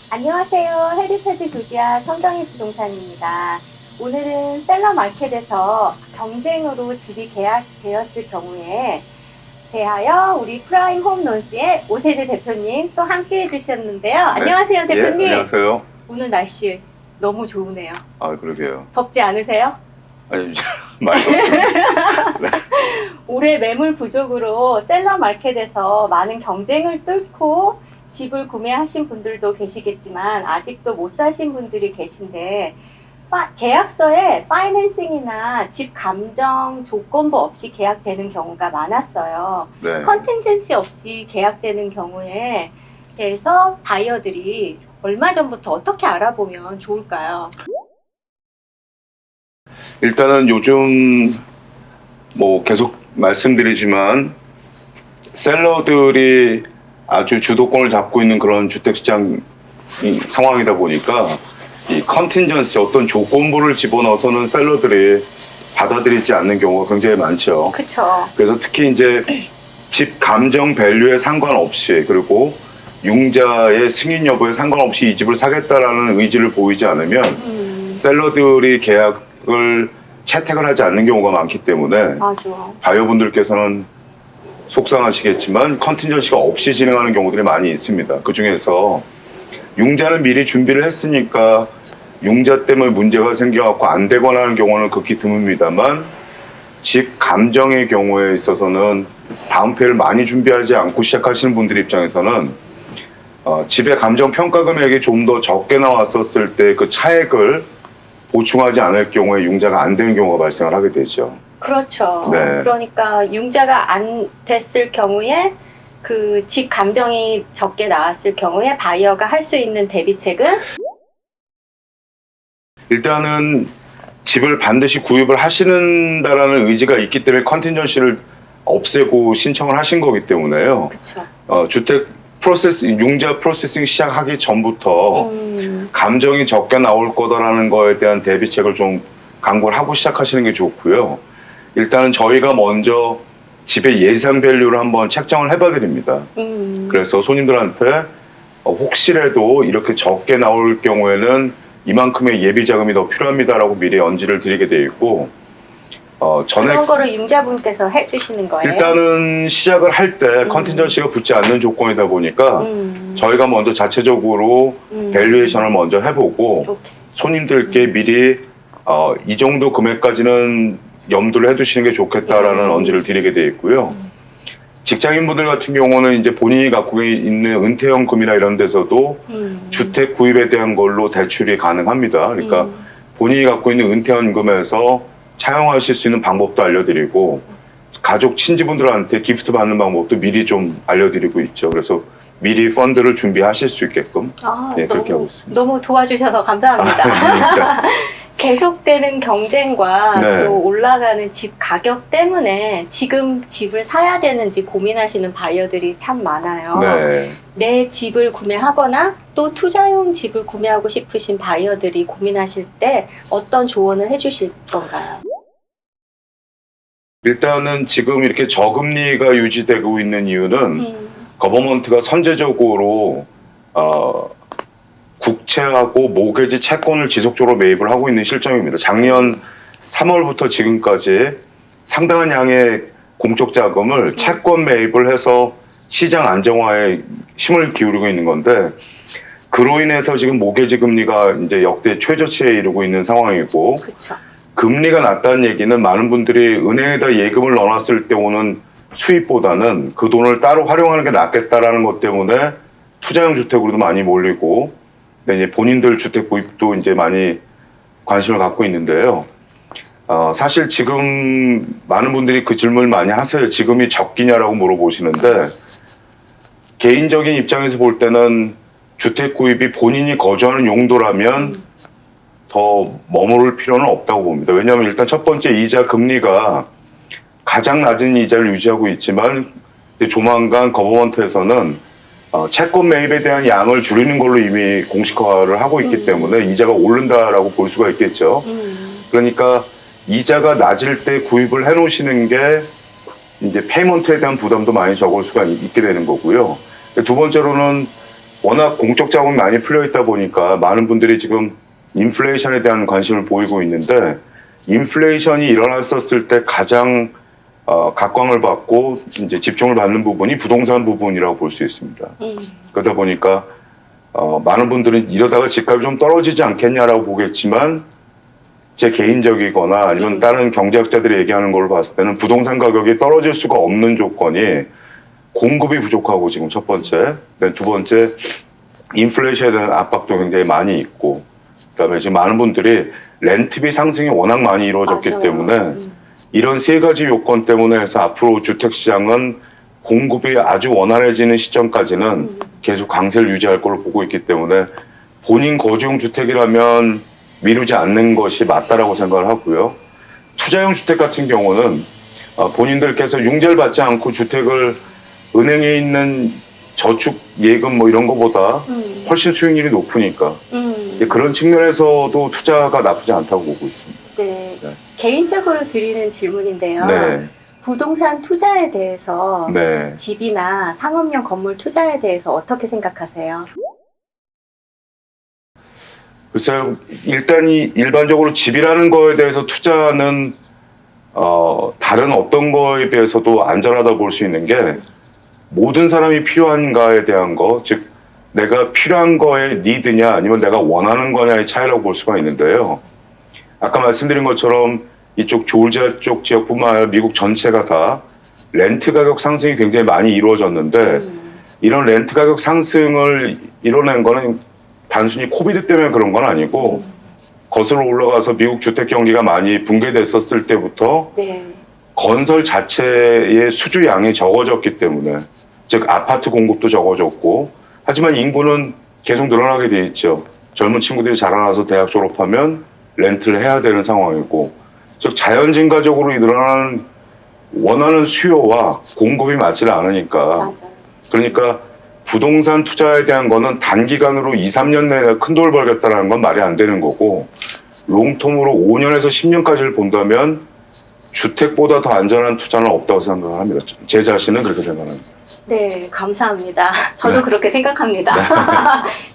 안녕하세요. 헤리테지 조지아 성경희 부동산입니다. 오늘은 셀러 마켓에서 경쟁으로 집이 계약되었을 경우에 대하여 우리 프라임 홈론스의 오세재 대표님 또 함께 해주셨는데요. 네. 안녕하세요, 대표님. 예, 안녕하세요. 오늘 날씨 너무 좋으네요. 아, 그러게요. 덥지 않으세요? 아니, 많이 덥습니다. 네. 올해 매물 부족으로 셀러 마켓에서 많은 경쟁을 뚫고 집을 구매하신 분들도 계시겠지만 아직도 못 사신 분들이 계신데 계약서에 파이낸싱이나 집 감정 조건부 없이 계약되는 경우가 많았어요. 네. 컨틴전시 없이 계약되는 경우에 대해서 바이어들이 얼마 전부터 어떻게 알아보면 좋을까요? 일단은 요즘 뭐 계속 말씀드리지만 셀러들이 아주 주도권을 잡고 있는 그런 주택시장 상황이다 보니까 이 컨틴전시 어떤 조건부를 집어넣어서는 셀러들이 받아들이지 않는 경우가 굉장히 많죠. 그쵸. 그래서 특히 이제 집 감정 밸류에 상관없이 그리고 융자의 승인 여부에 상관없이 이 집을 사겠다라는 의지를 보이지 않으면 셀러들이 계약을 채택을 하지 않는 경우가 많기 때문에 맞아. 바이어분들께서는 속상하시겠지만 컨틴전시가 없이 진행하는 경우들이 많이 있습니다. 그 중에서 융자는 미리 준비를 했으니까 융자 때문에 문제가 생겨갖고 안 되거나 하는 경우는 극히 드뭅니다만 집 감정의 경우에 있어서는 다운페이를 많이 준비하지 않고 시작하시는 분들 입장에서는 집의 감정 평가 금액이 좀 더 적게 나왔었을 때 그 차액을 보충하지 않을 경우에 융자가 안 되는 경우가 발생을 하게 되죠. 그렇죠. 네. 그러니까 융자가 안 됐을 경우에 그 집 감정이 적게 나왔을 경우에 바이어가 할 수 있는 대비책은 일단은 집을 반드시 구입을 하시는다라는 의지가 있기 때문에 컨틴전시를 없애고 신청을 하신 거기 때문에요. 그렇죠. 주택 융자 프로세싱 시작하기 전부터 감정이 적게 나올 거다라는 거에 대한 대비책을 좀 강구를 하고 시작하시는 게 좋고요. 일단은 저희가 먼저 집의 예상 밸류를 한번 책정을 해봐 드립니다. 그래서 손님들한테 혹시라도 이렇게 적게 나올 경우에는 이만큼의 예비 자금이 더 필요합니다라고 미리 언지를 드리게 되어 있고 그런 거를 융자분께서 해주시는 거예요? 일단은 시작을 할 때 컨틴전시가 붙지 않는 조건이다 보니까 저희가 먼저 자체적으로 밸류에이션을 먼저 해보고 오케이. 손님들께 미리 이 정도 금액까지는 염두를 해두시는 게 좋겠다라는 언지를 드리게 되어 있고요. 직장인분들 같은 경우는 이제 본인이 갖고 있는 은퇴연금이나 이런 데서도 주택 구입에 대한 걸로 대출이 가능합니다. 그러니까 본인이 갖고 있는 은퇴연금에서 차용하실 수 있는 방법도 알려드리고 가족 친지분들한테 기프트 받는 방법도 미리 좀 알려드리고 있죠. 그래서 미리 펀드를 준비하실 수 있게끔 그렇게 하고 있습니다. 너무 도와주셔서 감사합니다. 계속되는 경쟁과 네. 또 올라가는 집 가격 때문에 지금 집을 사야 되는지 고민하시는 바이어들이 참 많아요. 네. 내 집을 구매하거나 또 투자용 집을 구매하고 싶으신 바이어들이 고민하실 때 어떤 조언을 해주실 건가요? 일단은 지금 이렇게 저금리가 유지되고 있는 이유는 거버먼트가 선제적으로 국채하고 모게지 채권을 지속적으로 매입을 하고 있는 실정입니다. 작년 3월부터 지금까지 상당한 양의 공적 자금을 채권 매입을 해서 시장 안정화에 힘을 기울이고 있는 건데 그로 인해서 지금 모게지 금리가 이제 역대 최저치에 이르고 있는 상황이고 그렇죠. 금리가 낮다는 얘기는 많은 분들이 은행에다 예금을 넣어놨을 때 오는 수입보다는 그 돈을 따로 활용하는 게 낫겠다라는 것 때문에 투자용 주택으로도 많이 몰리고 이제 본인들 주택 구입도 이제 많이 관심을 갖고 있는데요. 사실 지금 많은 분들이 그 질문을 많이 하세요. 지금이 적기냐라고 물어보시는데 개인적인 입장에서 볼 때는 주택 구입이 본인이 거주하는 용도라면 더 머무를 필요는 없다고 봅니다. 왜냐하면 일단 첫 번째 이자 금리가 가장 낮은 이자를 유지하고 있지만 조만간 거버먼트에서는 채권 매입에 대한 양을 줄이는 걸로 이미 공식화를 하고 있기 때문에 이자가 오른다라고 볼 수가 있겠죠. 그러니까 이자가 낮을 때 구입을 해놓으시는 게 이제 페이먼트에 대한 부담도 많이 적을 수가 있게 되는 거고요. 두 번째로는 워낙 공적 자금이 많이 풀려 있다 보니까 많은 분들이 지금 인플레이션에 대한 관심을 보이고 있는데, 인플레이션이 일어났었을 때 가장 각광을 받고 이제 집중을 받는 부분이 부동산 부분이라고 볼 수 있습니다. 그러다 보니까 많은 분들은 이러다가 집값이 좀 떨어지지 않겠냐라고 보겠지만, 제 개인적이거나 아니면 다른 경제학자들이 얘기하는 걸로 봤을 때는 부동산 가격이 떨어질 수가 없는 조건이 공급이 부족하고, 지금 첫 번째. 두 번째, 인플레이션에 대한 압박도 굉장히 많이 있고, 그다음에 지금 많은 분들이 렌트비 상승이 워낙 많이 이루어졌기 맞아요. 때문에 이런 세 가지 요건 때문에 해서 앞으로 주택시장은 공급이 아주 원활해지는 시점까지는 계속 강세를 유지할 걸로 보고 있기 때문에 본인 거주용 주택이라면 미루지 않는 것이 맞다라고 생각을 하고요. 투자용 주택 같은 경우는 본인들께서 융자를 받지 않고 주택을 은행에 있는 저축 예금 뭐 이런 거보다 훨씬 수익률이 높으니까 그런 측면에서도 투자가 나쁘지 않다고 보고 있습니다. 네. 네. 개인적으로 드리는 질문인데요. 네. 부동산 투자에 대해서 네. 집이나 상업용 건물 투자에 대해서 어떻게 생각하세요? 글쎄요, 일단 일반적으로 집이라는 거에 대해서 투자는 다른 어떤 거에 비해서도 안전하다 볼 수 있는 게, 모든 사람이 필요한가에 대한 거, 즉 내가 필요한 거에 니드냐 아니면 내가 원하는 거냐의 차이라고 볼 수가 있는데요. 아까 말씀드린 것처럼 이쪽 조지아 쪽 지역뿐만 아니라 미국 전체가 다 렌트 가격 상승이 굉장히 많이 이루어졌는데, 이런 렌트 가격 상승을 이뤄낸 거는 단순히 코비드 때문에 그런 건 아니고, 거슬러 올라가서 미국 주택 경기가 많이 붕괴됐었을 때부터 네. 건설 자체의 수주 양이 적어졌기 때문에, 즉 아파트 공급도 적어졌고, 하지만 인구는 계속 늘어나게 돼 있죠. 젊은 친구들이 자라나서 대학 졸업하면 렌트를 해야 되는 상황이고, 즉 자연증가적으로 일어나는 원하는 수요와 공급이 맞지를 않으니까. 맞아요. 그러니까 부동산 투자에 대한 거는 단기간으로 2, 3년 내에 큰 돈을 벌겠다는 건 말이 안 되는 거고, 롱텀으로 5년에서 10년까지를 본다면 주택보다 더 안전한 투자는 없다고 생각을 합니다. 제 자신은 그렇게 생각합니다. 네, 감사합니다. 저도 네. 그렇게 생각합니다.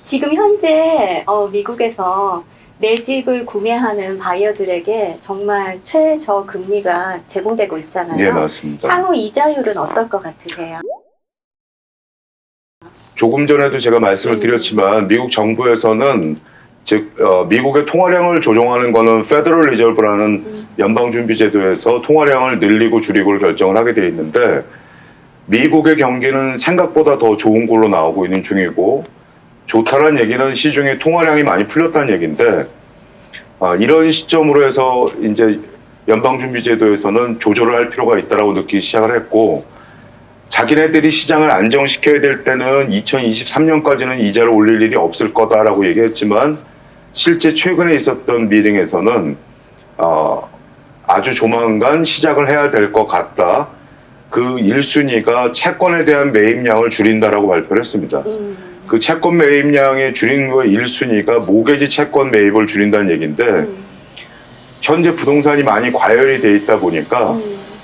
지금 현재 미국에서 내 집을 구매하는 바이어들에게 정말 최저 금리가 제공되고 있잖아요. 예, 맞습니다. 향후 이자율은 어떨 것 같으세요? 조금 전에도 제가 말씀을 드렸지만 미국 정부에서는 즉 미국의 통화량을 조정하는 거는 페더럴 리저브라는 연방준비제도에서 통화량을 늘리고 줄이고를 결정을 하게 돼 있는데, 미국의 경기는 생각보다 더 좋은 걸로 나오고 있는 중이고, 좋다는 얘기는 시중에 통화량이 많이 풀렸다는 얘기인데, 이런 시점으로 해서 이제 연방준비제도에서는 조절을 할 필요가 있다라고 느끼기 시작을 했고, 자기네들이 시장을 안정시켜야 될 때는 2023년까지는 이자를 올릴 일이 없을 거다라고 얘기했지만, 실제 최근에 있었던 미팅에서는 아주 조만간 시작을 해야 될 것 같다. 그 1순위가 채권에 대한 매입량을 줄인다라고 발표를 했습니다. 그 채권 매입량의 줄인 거의 1순위가 모게지 채권 매입을 줄인다는 얘기인데, 현재 부동산이 많이 과열이 돼 있다 보니까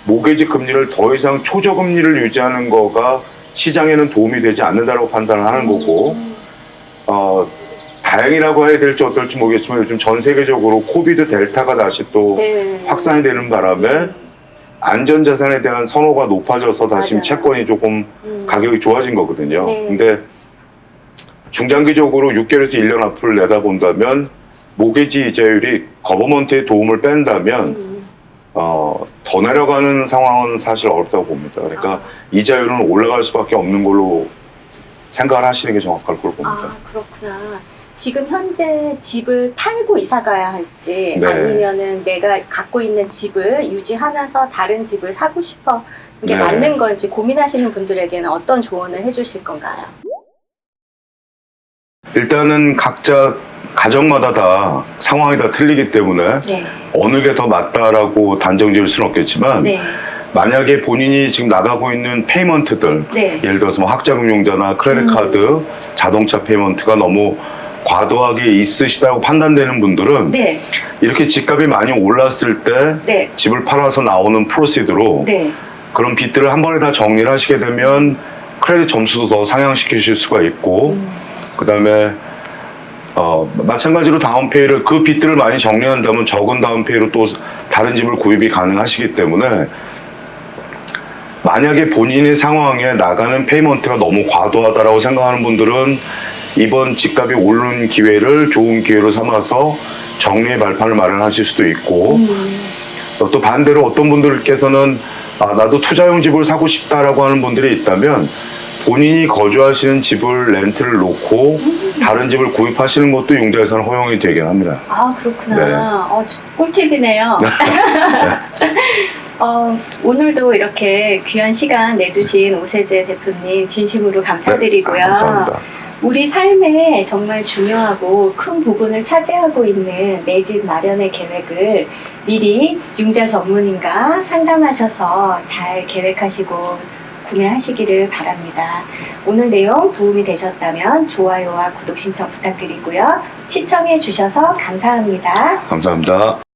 모게지 금리를 더 이상 초저금리를 유지하는 거가 시장에는 도움이 되지 않는다고 판단을 하는 거고, 다행이라고 해야 될지 어떨지 모르겠지만 요즘 전 세계적으로 코비드 델타가 다시 또 네. 확산이 되는 바람에 안전자산에 대한 선호가 높아져서 다시 맞아요. 채권이 조금 가격이 좋아진 거거든요. 네. 근데 중장기적으로 6개월에서 1년 앞을 내다본다면 모게지 이자율이 거버먼트의 도움을 뺀다면 더 내려가는 상황은 사실 어렵다고 봅니다. 그러니까 이자율은 올라갈 수밖에 없는 걸로 생각을 하시는 게 정확할 걸로 봅니다. 아, 그렇구나. 지금 현재 집을 팔고 이사 가야 할지, 네. 아니면은 내가 갖고 있는 집을 유지하면서 다른 집을 사고 싶어 이게 네. 맞는 건지 고민하시는 분들에게는 어떤 조언을 해주실 건가요? 일단은 각자 가정마다 다 상황이 다 틀리기 때문에 네. 어느 게 더 맞다라고 단정 지을 수는 없겠지만, 네. 만약에 본인이 지금 나가고 있는 페이먼트들, 네. 예를 들어서 뭐 학자금융자나 크레딧카드, 자동차 페이먼트가 너무 과도하게 있으시다고 판단되는 분들은 네. 이렇게 집값이 많이 올랐을 때 네. 집을 팔아서 나오는 프로시드로 네. 그런 빚들을 한 번에 다 정리를 하시게 되면 크레딧 점수도 더 상향시키실 수가 있고, 그다음에 마찬가지로 다운페이를 그 빚들을 많이 정리한다면 적은 다운페이로 또 다른 집을 구입이 가능하시기 때문에 만약에 본인의 상황에 나가는 페이먼트가 너무 과도하다라고 생각하는 분들은 이번 집값이 오르는 기회를 좋은 기회로 삼아서 정리의 발판을 마련하실 수도 있고 또 반대로 어떤 분들께서는 나도 투자용 집을 사고 싶다라고 하는 분들이 있다면 본인이 거주하시는 집을 렌트를 놓고 다른 집을 구입하시는 것도 융자에서는 허용이 되긴 합니다. 아, 그렇구나. 네. 꿀팁이네요. 오늘도 이렇게 귀한 시간 내주신 오세재 대표님 진심으로 감사드리고요. 네, 감사합니다. 우리 삶에 정말 중요하고 큰 부분을 차지하고 있는 내 집 마련의 계획을 미리 융자 전문인과 상담하셔서 잘 계획하시고 구매하시기를 바랍니다. 오늘 내용 도움이 되셨다면 좋아요와 구독 신청 부탁드리고요. 시청해 주셔서 감사합니다. 감사합니다.